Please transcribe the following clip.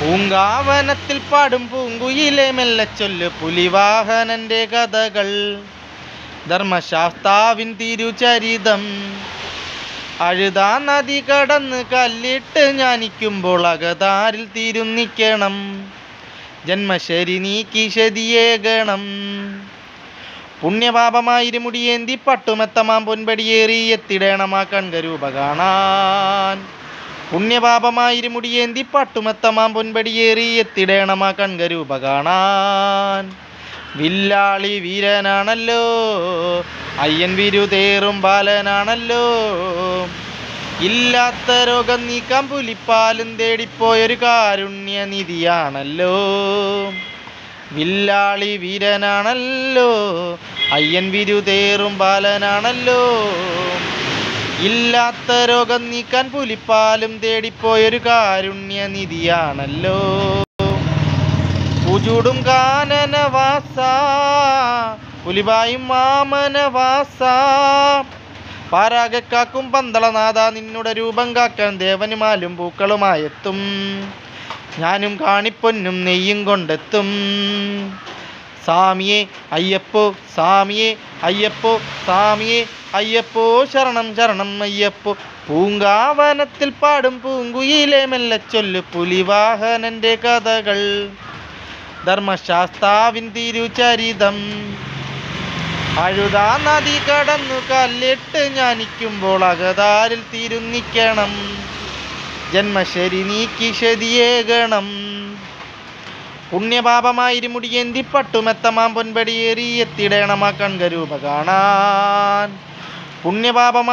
പൂങ്കാവനത്തിൽ പാടും പൂങ്കുയിലെ മെല്ലച്ചൊല്ല് പുലിവാഹനന്റെ കഥകൾ, ധർമ്മശാസ്താവിൻ തിരുചരിതം. അഴുതാ നദി കടന്ന് കല്ലിട്ട് ജ്ഞാനിക്കുമ്പോൾ അകതാരിൽ തിരുന്നിക്കണം, ജന്മശരി നീക്കി ശതിയേകണം. പുണ്യപാപമായിരുമുടിയേന്തി പട്ടുമെത്തമാം പൊൻപടിയേറി എത്തിടേണമാ കൺകരൂപ കാണാൻ. പുണ്യപാപമായിരുമുടിയേന്തി പട്ടുമെത്തമാം പൊൻപടിയേറി എത്തിടേണമാ കൺകരൂപ കാണാൻ. വില്ലാളി വീരനാണല്ലോ അയ്യൻ, വിരുതേറും ബാലനാണല്ലോ. ഇല്ലാത്ത രോഗം നീക്കാൻ പുലിപ്പാലും തേടിപ്പോയൊരു കാരുണ്യനിധിയാണല്ലോ. വില്ലാളി വീരനാണല്ലോ അയ്യൻ, വിരുതേറും ബാലനാണല്ലോ. ഇല്ലാത്ത രോഗം നീക്കാൻ പുലിപ്പാലും തേടിപ്പോയൊരു കാരുണ്യനിധിയാണല്ലോ. പൂചൂടും കാനനവാസ, പുലിവായും മാമനവാസ, പാരാകക്കാക്കും പന്തളനാഥ, നിന്നുടെ രൂപം കാക്കാൻ ദേവനുമാലും പൂക്കളുമായെത്തും. ഞാനും കാണിപ്പൊന്നും നെയ്യും കൊണ്ടെത്തും. സാമിയെ അയ്യപ്പോ, സാമിയെ അയ്യപ്പോ, സാമിയെ അയ്യപ്പോ, ശരണം ശരണം അയ്യപ്പോ. പൂങ്കാവനത്തിൽ പാടും പൂങ്കുയിലെ മെല്ലച്ചൊല്ല് പുലിവാഹനന്റെ കഥകൾ, ധർമ്മശാസ്താവിൻ തിരുചരിതം. അഴുതാ നദി കടന്നു കല്ലിട്ട് ജ്ഞാനിക്കുമ്പോൾ അകതാരിൽ തിരുന്നിക്കണം, ജന്മശരി നീക്കി ശതിയേകണം. പുണ്യപാപമായിരുമുടിയേന്തി പട്ടുമെത്തമാം പൊൻപടിയേറി എത്തിടേണമാ കൺകരൂപ കാണാൻ. പുണ്യപാപമായി